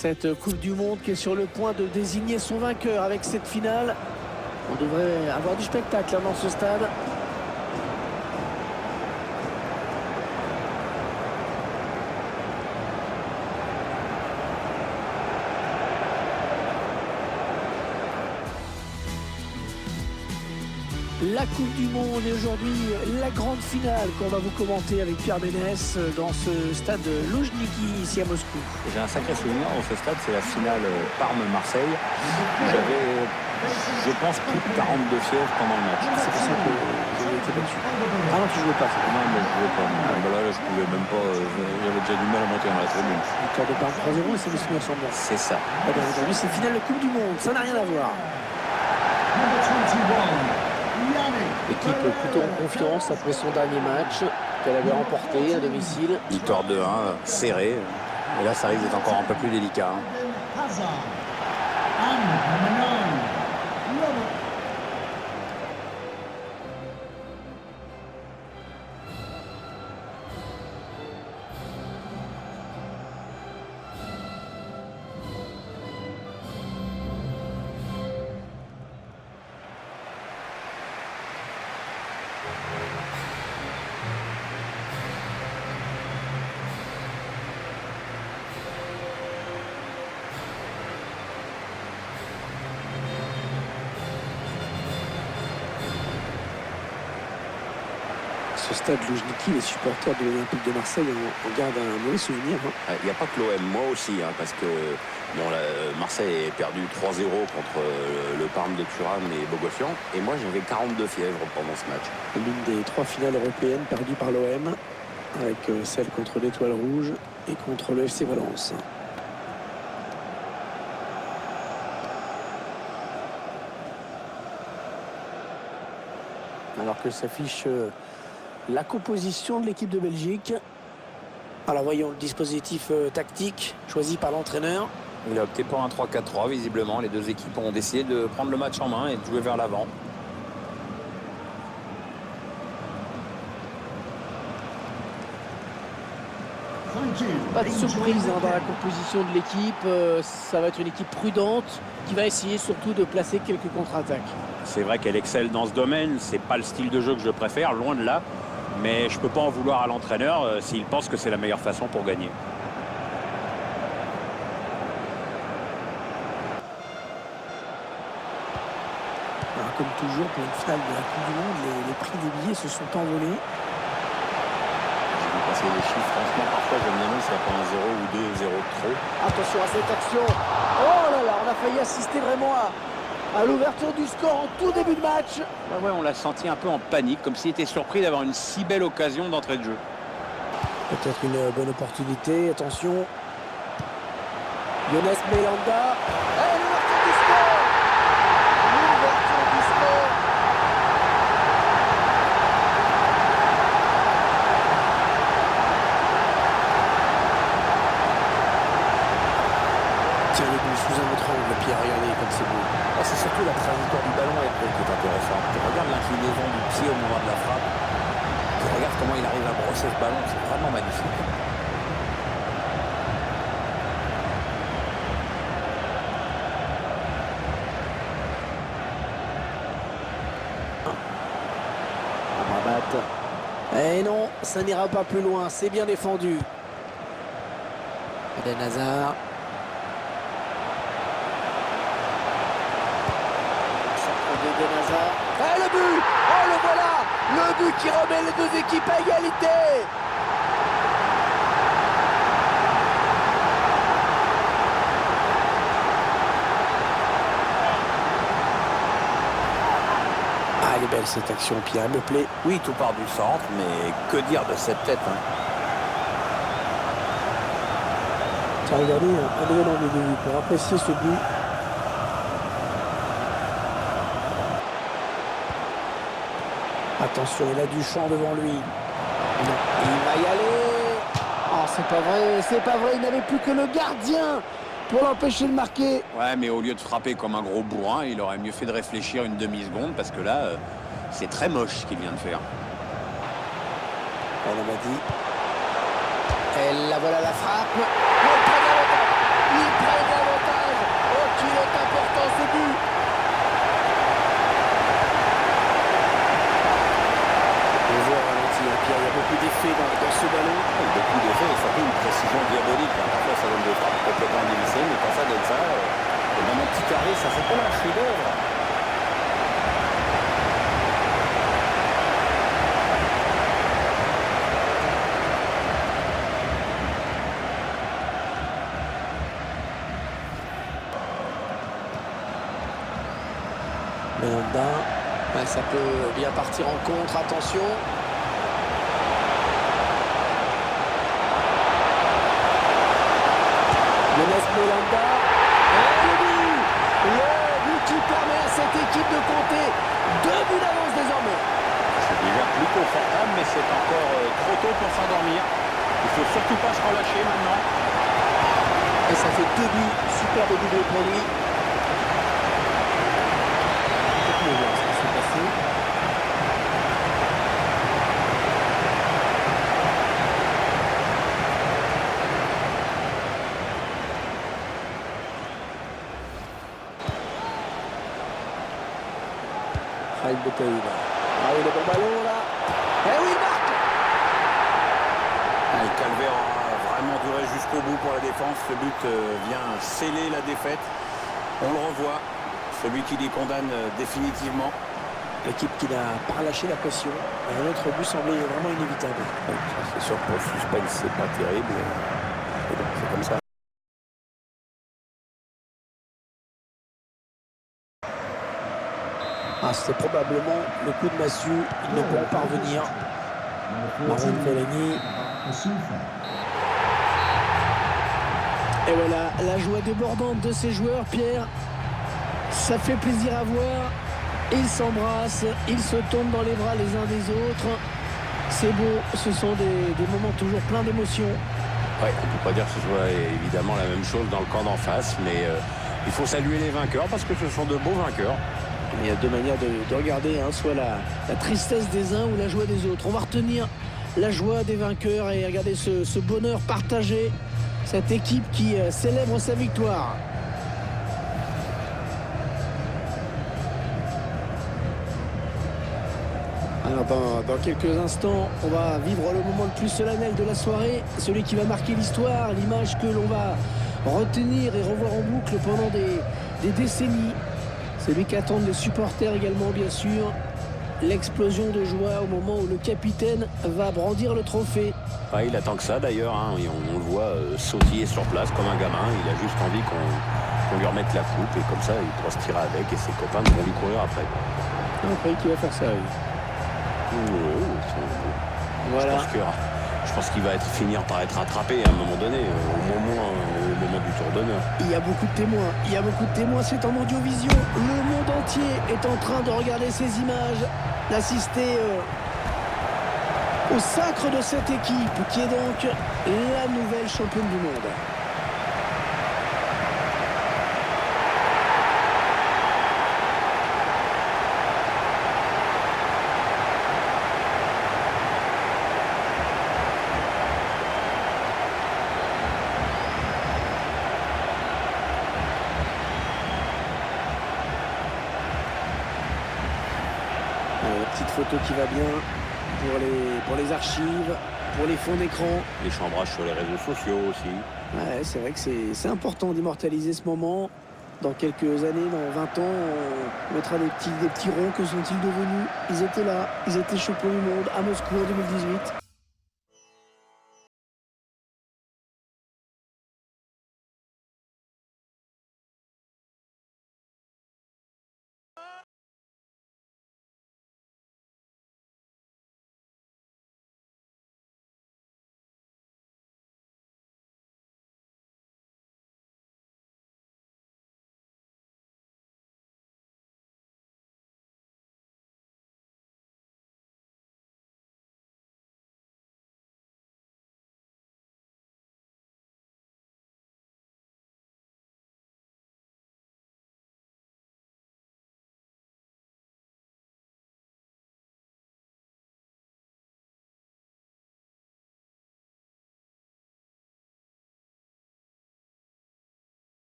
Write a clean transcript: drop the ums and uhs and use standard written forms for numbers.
Cette Coupe du Monde qui est sur le point de désigner son vainqueur avec cette finale. On devrait avoir du spectacle dans ce stade. La Coupe du Monde et aujourd'hui la grande finale qu'on va vous commenter avec Pierre Ménès dans ce stade Loujniki ici à Moscou. J'ai un sacré souvenir dans ce stade, c'est la finale Parme-Marseille. J'avais, je pense, plus de 42 fièvres pendant le match. C'est pour ça que j'ai été battu. Ah non, tu jouais pas. Non, mais je jouais pas. Là, je pouvais même pas. J'avais déjà du mal à monter dans la tribune. Victoire de Parme 3-0 et c'est le souvenirs sont bons. C'est ça. Eh bien, aujourd'hui, c'est finale de Coupe du Monde. Ça n'a rien à voir. L'équipe plutôt en confiance après son dernier match qu'elle avait remporté à domicile. Victoire 2-1, serré. Et là, ça risque d'être encore un peu plus délicat. Ce stade Loujniki, les supporters de l'Olympique de Marseille en gardent un mauvais souvenir. Il n'y a pas que l'OM, moi aussi, parce que bon, Marseille est perdu 3-0 contre le Parme de Thuram et Bogossian. Et moi, j'avais 42 fièvres pendant ce match. L'une des 3 finales européennes perdues par l'OM, avec celle contre l'Étoile Rouge et contre le FC Valence. Alors que s'affiche la composition de l'équipe de Belgique. Alors voyons le dispositif tactique choisi par l'entraîneur. Il a opté pour un 3-4-3, visiblement. Les deux équipes ont décidé de prendre le match en main et de jouer vers l'avant. Pas de surprise dans la composition de l'équipe. Ça va être une équipe prudente qui va essayer surtout de placer quelques contre-attaques. C'est vrai qu'elle excelle dans ce domaine. C'est pas le style de jeu que je préfère, loin de là. Mais je peux pas en vouloir à l'entraîneur s'il pense que c'est la meilleure façon pour gagner. Alors, comme toujours pour une finale de la Coupe du Monde, les prix des billets se sont envolés. J'ai vu passer les chiffres, franchement parfois je me demande s'il n'y a pas un 0 ou 2 0 de trop. Attention à cette action. Oh là là, on a failli assister vraiment à l'ouverture du score en tout début de match. Ouais, on l'a senti un peu en panique, comme s'il était surpris d'avoir une si belle occasion d'entrée de jeu. Peut-être une bonne opportunité, attention. Younes Belhanda. Et l'ouverture du score. L'ouverture du score. Tiens le but sous un autre angle, Pierre, regardez comme c'est beau. C'est surtout la trajectoire du ballon qui est intéressante. Tu regardes l'inclinaison du pied au moment de la frappe. Tu regardes comment il arrive à brosser ce ballon. C'est vraiment magnifique. Et non, ça n'ira pas plus loin. C'est bien défendu. Eden Hazard. Et le but! Oh, le voilà! Le but qui remet les deux équipes à égalité! Ah, elle est belle cette action, Pierre, elle me plaît. Oui, tout part du centre, mais que dire de cette tête, Tiens, regardez, un nouvel angle de vue pour apprécier ce but. Attention, il a du champ devant lui. Non, il va y aller. Oh, c'est pas vrai, il n'avait plus que le gardien pour l'empêcher de marquer. Ouais, mais au lieu de frapper comme un gros bourrin, il aurait mieux fait de réfléchir une demi-seconde, parce que là, c'est très moche ce qu'il vient de faire. On m'a dit. Et là voilà la frappe. Ils prennent l'avantage. Oh, qu'il est important ce but. On voit au ralenti, hein, Pierre, il y a beaucoup d'effets dans ce ballon. Beaucoup d'effets et surtout une précision diabolique. Parfois ça donne des frappes complètement dévissées, mais quand ça donne ça, et même un petit carré, ça fait pas un chef-d'œuvre. Belanda, ouais, ça peut bien partir en contre, attention. Menes Belanda. Le but qui permet à cette équipe de compter 2 buts d'avance désormais. C'est déjà plus confortable, mais c'est encore trop tôt pour s'endormir. Il faut surtout pas se relâcher maintenant. Et ça fait 2 buts, superbe doublé pour lui. On va voir ce qui s'est passé. Khalid Boutaïda. Ah oui, le bon ballon là. Eh oui, il marque. Le calvaire aura vraiment duré jusqu'au bout pour la défense. Ce but vient sceller la défaite. On le revoit. Celui qui les condamne définitivement. L'équipe qui n'a pas relâché la pression. Un autre but semblait vraiment inévitable. C'est sûr que pour le suspense, c'est pas terrible. Mais bon, c'est comme ça. Ah, c'était probablement le coup de massue. Ils ne pourront pas revenir. Marwan Fellaini. Et voilà, la joie débordante de ces joueurs, Pierre. Ça fait plaisir à voir. Ils s'embrassent, ils se tombent dans les bras les uns des autres. C'est beau, ce sont des moments toujours pleins d'émotions. Ouais, on ne peut pas dire que ce soit évidemment la même chose dans le camp d'en face, mais il faut saluer les vainqueurs parce que ce sont de beaux vainqueurs. Il y a deux manières de regarder, hein, soit la tristesse des uns ou la joie des autres. On va retenir la joie des vainqueurs et regarder ce bonheur partagé, cette équipe qui célèbre sa victoire. Alors dans quelques instants, on va vivre le moment le plus solennel de la soirée, celui qui va marquer l'histoire, l'image que l'on va retenir et revoir en boucle pendant des décennies. Celui qu'attendent les supporters également, bien sûr. L'explosion de joie au moment où le capitaine va brandir le trophée. Ah, il attend que ça d'ailleurs, hein. On le voit sautiller sur place comme un gamin. Il a juste envie qu'on lui remette la coupe et comme ça il pourra se tirer avec et ses copains vont lui courir après. Après qui va faire ça, oui. Voilà. Je pense qu'il va finir par être rattrapé à un moment donné, au moment du tour d'honneur. Il y a beaucoup de témoins, c'est en audiovision. Le monde entier est en train de regarder ces images, d'assister au sacre de cette équipe qui est donc la nouvelle championne du monde. Petite photo qui va bien pour les archives, pour les fonds d'écran. Les chambrages sur les réseaux sociaux aussi. Ouais, c'est vrai que c'est important d'immortaliser ce moment. Dans quelques années, dans 20 ans, on mettra des petits ronds. Que sont-ils devenus? Ils étaient là, ils étaient champions du monde à Moscou en 2018.